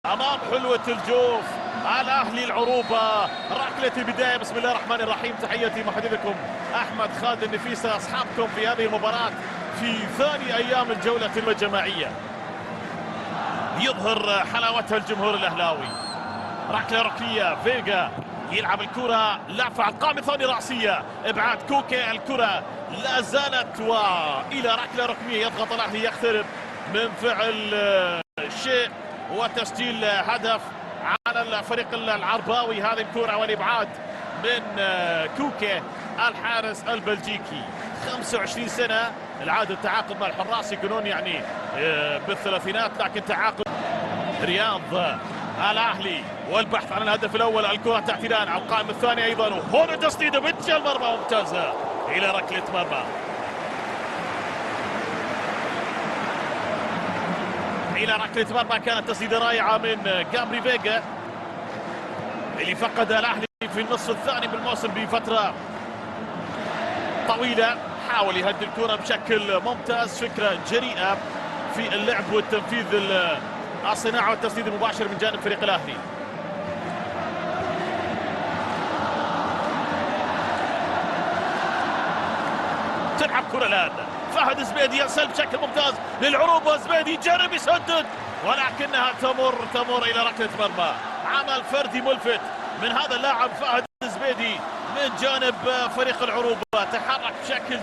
امام حلوة الجوف الاهلي العروبة. ركلة البداية. بسم الله الرحمن الرحيم. تحياتي محدثكم احمد خالد النفيسة، اصحابكم في هذه المباراة في ثاني ايام الجولة الجماعية. يظهر حلاوتها الجمهور الاهلاوي. ركلة ركنية، فيجا يلعب الكرة، لعب على القائمة ثانية رأسية، ابعاد كوكي، الكرة لا زالت والى ركلة ركنية. يضغط الاهلي، يقترب من فعل شيء وتسجيل هدف على الفريق العرباوي. هذه الكرة والابعاد من كوكي الحارس البلجيكي. 25 سنة، العادة التعاقد مع الحراس يكونون يعني بالثلاثينات، لكن تعاقد رياض الاهلي والبحث عن الهدف الاول. الكرة تحت الان على القائمة الثانية ايضا، وهنا تسديده باتجاه المرمى ممتازة الى ركلة مرمى. الى ركلة مرمى، كانت تسديدة رائعة من جابري فيجا اللي فقد الاهلي في النصف الثاني بالموسم بفترة طويلة. حاول يهدي الكرة بشكل ممتاز، فكرة جريئة في اللعب والتنفيذ، الصناعة والتسديد المباشر من جانب فريق الاهلي. تلعب كرة الان، فهد زبيدي يرسل بشكل ممتاز للعروبة. زبيدي جرب يسدد ولكنها تمر الى ركلة مرمى. عمل فردي ملفت من هذا اللاعب فهد زبيدي من جانب فريق العروبة. تحرك بشكل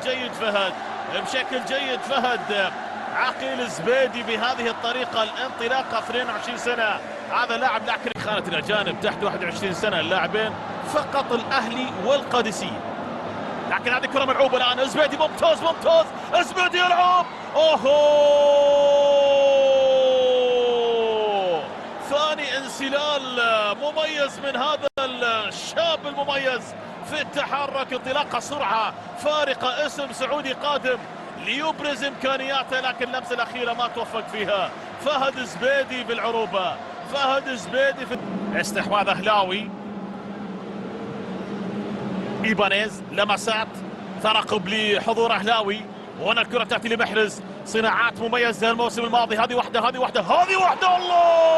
جيد فهد عقيل زبيدي بهذه الطريقة. الانطلاقة 22 سنة هذا لاعب، لكن خانة الأجانب تحت 21 سنة اللاعبين فقط الأهلي والقادسية. لكن هذه كرة ملعوبة الآن. زبيدي ممتاز زبيدي يلعب. ثاني انسلال مميز من هذا الشاب المميز في التحرك. انطلاقة سرعة فارقة، اسم سعودي قادم ليبرز امكانياته، لكن اللمسة الأخيرة ما توفق فيها فهد زبيدي بالعروبة. فهد زبيدي في استحواذ أهلاوي. إيبانيز لمسات، ترقب لحضور أهلاوي. وهنا الكرة تأتي لمحرز. صناعات مميزة الموسم الماضي. هذه واحدة الله!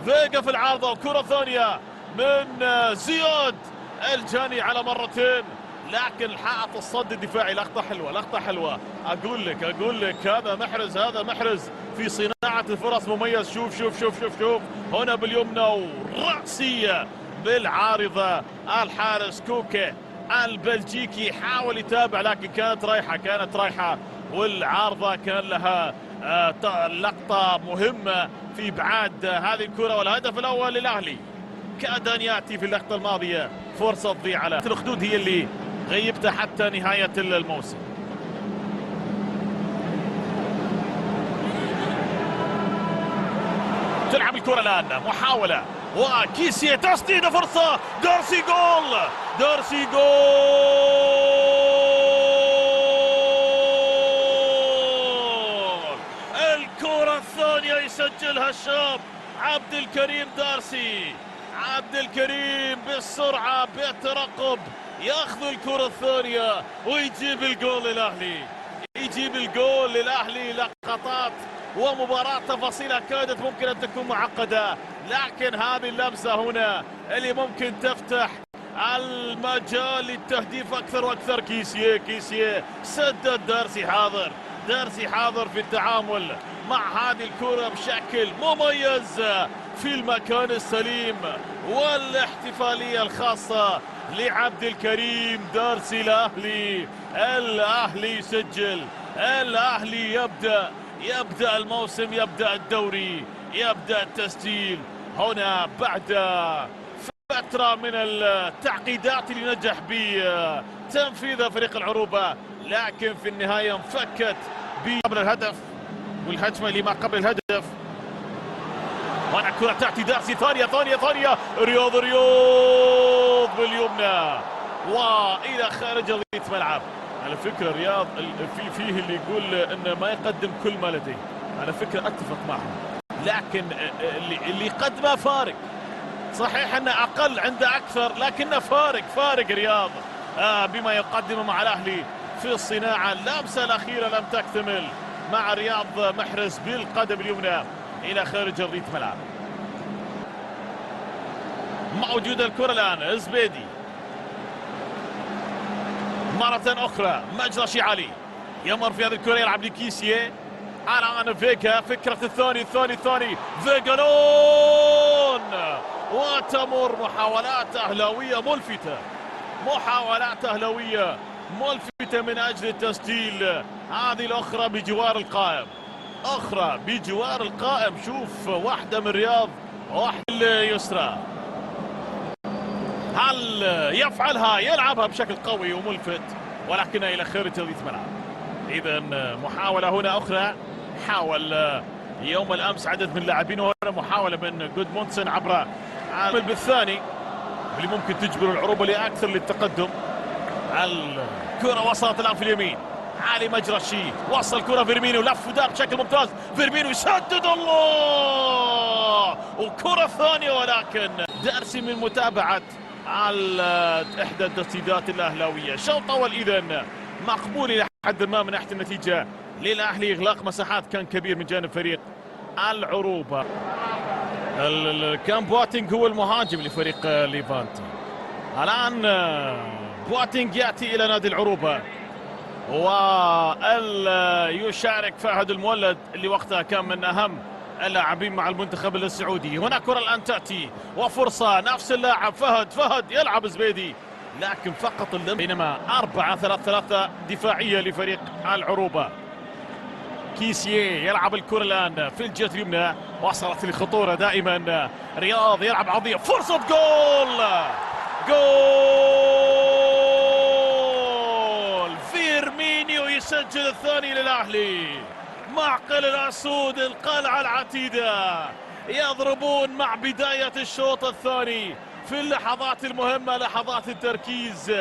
فيجا في العارضة وكرة ثانية من زياد الجاني على مرتين، لكن الحائط الصد الدفاعي. لقطة حلوة. أقول لك هذا محرز في صناعة الفرص مميز. شوف هنا باليمنى ورأسية بالعارضة. الحارس كوكي البلجيكي حاول يتابع، لكن كانت رايحة والعارضة كان لها لقطة مهمة في ابعاد هذه الكرة. والهدف الأول للأهلي كاد أن يأتي في اللقطة الماضية، فرصة تضيع على الخدود هي اللي غيبتها حتى نهاية الموسم. تلعب الكرة الآن، محاولة وكيسيه تسديده، فرصة دارسي جول. الكرة الثانية يسجلها الشاب عبد الكريم دارسي. عبد الكريم بالسرعة بالترقب ياخذ الكرة الثانية ويجيب الجول للأهلي. لقطات ومباراة تفاصيلها كادت ممكن أن تكون معقدة، لكن هذه اللمسة هنا اللي ممكن تفتح المجال للتهديف أكثر وأكثر. كيسيه سدد. دارسي حاضر في التعامل مع هذه الكرة بشكل مميز في المكان السليم، والاحتفالية الخاصة لعبد الكريم دارسي. الأهلي يسجل. الأهلي يبدأ الموسم، يبدأ الدوري، يبدأ التسجيل هنا بعد فترة من التعقيدات اللي نجح بتنفيذها فريق العروبة، لكن في النهاية انفكت قبل الهدف والهجمة اللي ما قبل الهدف. هنا كرة تأتي دارسي، ثانية رياض باليمنى وإلى خارج أرضية ملعب. على فكرة رياض فيه اللي يقول انه ما يقدم كل ما لديه، على فكرة اتفق معه، لكن اللي قدمه فارق. صحيح انه اقل عنده اكثر، لكنه فارق رياض بما يقدمه مع الاهلي في الصناعة. اللمسة الاخيرة لم تكتمل مع رياض محرز بالقدم اليمنى إلى خارج أرضية الملعب. موجودة الكرة الآن، زبيدي مرة أخرى، مجرى علي يمر في هذه الكرة، يلعب لكيسيه، الآن فيجا، فكرة الثاني فيجا لون، وتمر محاولات أهلاوية ملفتة، محاولات أهلاوية ملفتة من أجل التسجيل. هذه الأخرى بجوار القائم، أخرى بجوار القائم. شوف، واحدة من رياض، واحدة اليسرى، هل يفعلها؟ يلعبها بشكل قوي وملفت، ولكنها إلى خارج أرضية الملعب. إذا محاولة هنا أخرى، حاول يوم الأمس عدد من اللاعبين، وهنا محاولة من جودمونسن عبر عامل بالثاني اللي ممكن تجبر العروبة لأكثر للتقدم. الكرة وصلت الآن في اليمين، علي مجرشي وصل الكرة فيرمينيو، لف ودار بشكل ممتاز، فيرمينيو يسدد، الله، وكرة ثانية، ولكن دارسي من متابعة على إحدى التسديدات الأهلاوية. شوط أول إذن مقبول إلى حد ما من ناحية النتيجة للأهلي. إغلاق مساحات كان كبير من جانب فريق العروبة. كان بواتينغ هو المهاجم لفريق ليفانتي. الآن بواتينغ يأتي إلى نادي العروبة، ويشارك فهد المولد اللي وقتها كان من أهم اللاعبين مع المنتخب السعودي. هنا كرة الآن تأتي وفرصة، نفس اللاعب فهد يلعب زبيدي، لكن فقط اللمس. بينما 4-3-3 دفاعية لفريق العروبة. كيسيه يلعب الكرة الآن في الجهة اليمنى، وصلت لخطورة دائما. رياض يلعب عرضية، فرصة جول فيرمينيو يسجل الثاني للأهلي. معقل الأسود القلعة العتيدة يضربون مع بداية الشوط الثاني في اللحظات المهمة، لحظات التركيز.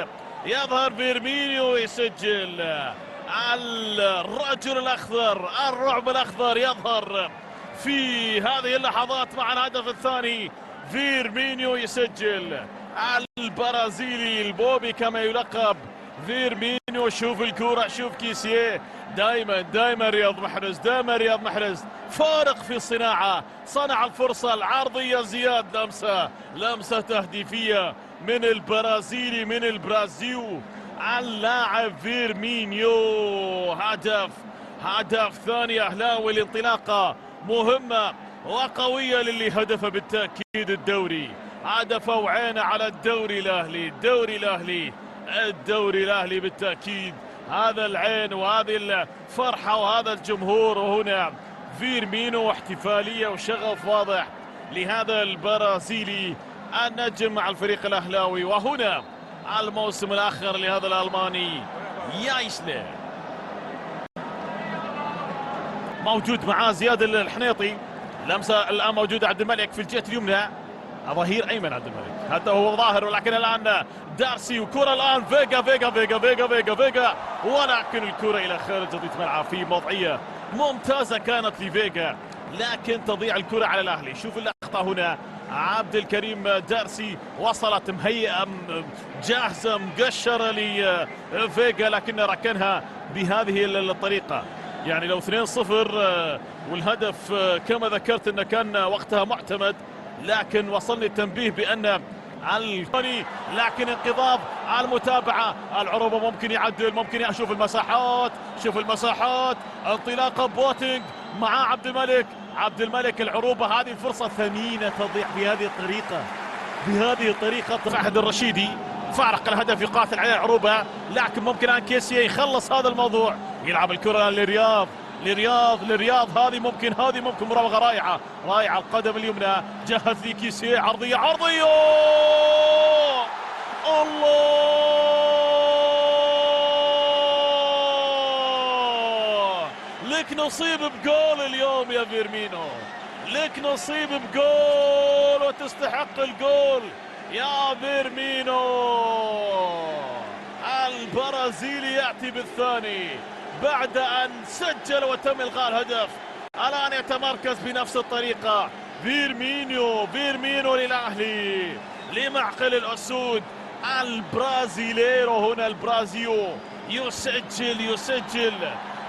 يظهر فيرمينيو يسجل. الرجل الأخضر، الرعب الأخضر يظهر في هذه اللحظات مع الهدف الثاني. فيرمينيو يسجل. البرازيلي البوبي كما يلقب فيرمينيو. شوف الكرة، شوف كيسيه، دائما رياض محرز فارق في الصناعة. صنع الفرصة العرضية، زياد لمسة تهديفية من البرازيلي، من البرازيل، اللاعب فيرمينيو. هدف ثاني أهلاوي، الانطلاقة مهمة وقوية للي هدف بالتأكيد الدوري. هدف وعينه على الدوري الأهلي بالتأكيد. هذا العين وهذه الفرحة وهذا الجمهور، وهنا فيرمينو، احتفالية وشغف واضح لهذا البرازيلي النجم مع الفريق الأهلاوي. وهنا الموسم الآخر لهذا الألماني يايسلر، موجود معاه زياد الحنيطي. لمسة الآن موجودة عبد الملك في الجهة اليمنى، ظهير أيمن عبد الملك، هذا هو ظاهر، ولكن الآن دارسي، وكرة الآن فيجا، ولكن الكرة إلى خارج أرضية الملعب في موضعية ممتازة كانت لفيجا، لكن تضيع الكرة على الأهلي. شوف اللقطة هنا، عبد الكريم دارسي وصلت مهيئة جاهزة مقشرة لفيجا، لكن ركنها بهذه الطريقة. يعني لو 2-0 والهدف كما ذكرت انه كان وقتها معتمد، لكن وصلني التنبيه بان الثاني، لكن انقضاض على المتابعة. العروبة ممكن يعدل، ممكن يشوف المساحات، انطلاقة بواتينغ مع عبد الملك. العروبة هذه الفرصة ثمينة تضيع بهذه الطريقة. فهد الرشيدي فارق الهدف، يقاتل عليه العروبة، لكن ممكن ان كيسيه يخلص هذا الموضوع. يلعب الكرة لرياض، هذه ممكن مراوغة رائعة. القدم اليمنى، جهز لي كيسيه، عرضية، الله، لك نصيب بجول اليوم يا فيرمينو، لك نصيب بجول وتستحق الجول يا فيرمينو. البرازيلي يأتي بالثاني بعد أن سجل وتم إلغاء الهدف. الآن يتمركز بنفس الطريقة فيرمينيو للأهلي، لمعقل الأسود البرازيليرو. هنا البرازيو يسجل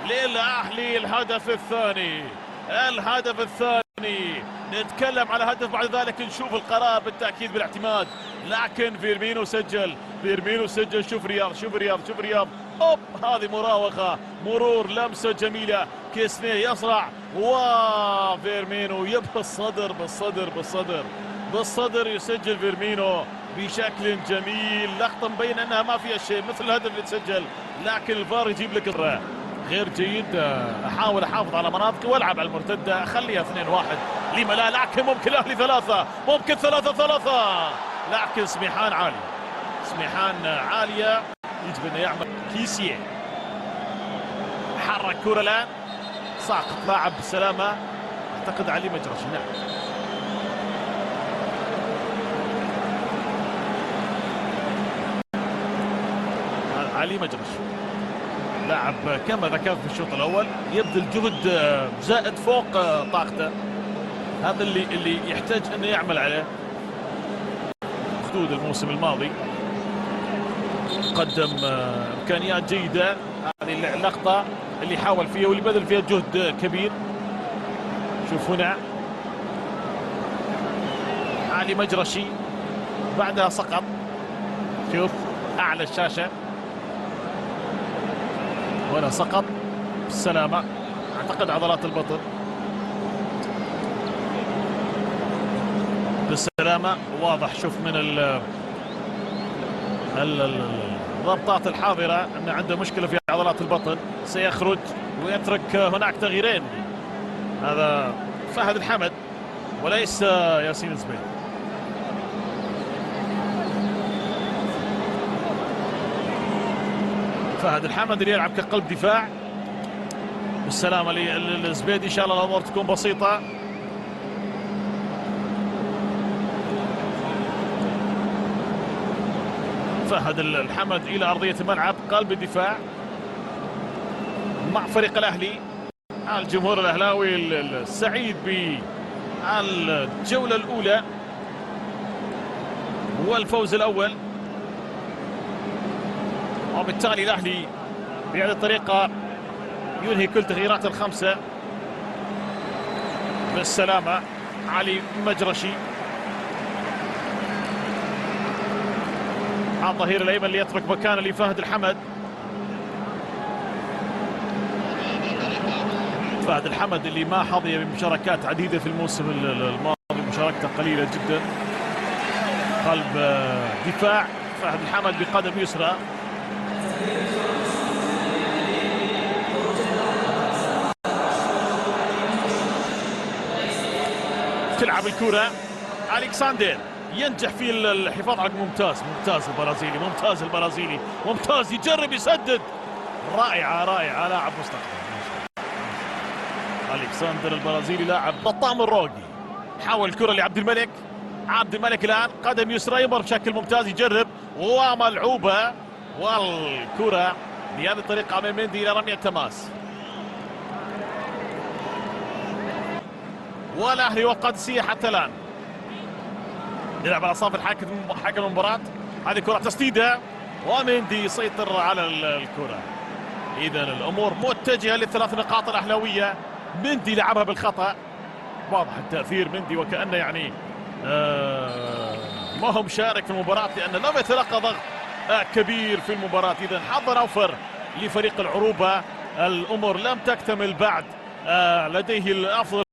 للأهلي الهدف الثاني. الهدف الثاني، نتكلم على هدف بعد ذلك نشوف القرار بالتأكيد بالاعتماد، لكن فيرمينو سجل، فيرمينو سجل. شوف رياض، شوف رياض، شوف رياض، اوب هذه مراوغة، مرور، لمسة جميلة، كيسني يصرع وفيرمينو يبقى الصدر بالصدر بالصدر بالصدر، يسجل فيرمينو بشكل جميل. لقطة مبين انها ما فيها شيء مثل الهدف اللي تسجل، لكن الفار يجيب لك غير جيد. احاول احافظ على مناطقي والعب على المرتده، اخليها 2-1 لما لا، لكن ممكن الاهلي 3، ممكن 3-3، لكن سميحان عالي، سميحان عاليه، يجب انه يعمل. كيسيه حرك كرة الان، ساقط لاعب بالسلامه، اعتقد علي مجرشي. نعم علي مجرش، لاعب كما ذكرت في الشوط الاول يبذل جهد زائد فوق طاقته، هذا اللي يحتاج انه يعمل عليه. خدود الموسم الماضي قدم امكانيات جيده، هذه اللقطه اللي حاول فيها واللي بذل فيها جهد كبير. شوف هنا علي مجرشي بعدها سقط، شوف اعلى الشاشه، ولا سقط بالسلامة، اعتقد عضلات البطن بالسلامة، واضح. شوف من الضبطات الحاضرة ان عنده مشكلة في عضلات البطن، سيخرج ويترك هناك تغييرين، هذا فهد الحمد وليس ياسين الزبيدي. فهد الحمد اللي يلعب كقلب دفاع، بالسلامة للزبيدي، ان شاء الله الامور تكون بسيطة. فهد الحمد الى ارضية الملعب، قلب الدفاع مع فريق الاهلي. الجمهور الاهلاوي السعيد بالجولة الاولى والفوز الاول، وبالتالي الاهلي بهذه الطريقه ينهي كل تغييرات الخمسه. بالسلامه علي مجرشي على الظهير الايمن ليترك مكانه لفهد الحمد. فهد الحمد اللي ما حظي بمشاركات عديده في الموسم الماضي، مشاركته قليله جدا. قلب دفاع فهد الحمد بقدم يسرى، تلعب الكرة، ألكساندر ينجح في الحفاظ على ممتاز، ممتاز البرازيلي، ممتاز البرازيلي، ممتاز، يجرب يسدد، رائعة رائعة، لاعب مستقبل. ألكساندر البرازيلي لاعب. بطام الروقي حاول الكرة لعبد الملك، عبد الملك الآن قدم يسرى، يمر بشكل ممتاز، يجرب وملعوبة، والكرة بهذه الطريقة من مندي إلى رمية تماس. والاهلي والقادسيه حتى الان يلعب على صافي حكم المباراه. هذه كره تسديده ومندي يسيطر على الكره. اذا الامور متجهه للثلاث نقاط الاهلاويه. مندي لعبها بالخطا، واضح التاثير مندي وكانه يعني ما هو مشارك في المباراه لانه لم يتلقى ضغط كبير في المباراه. اذا حظا اوفر لفريق العروبه، الامور لم تكتمل بعد، لديه الافضل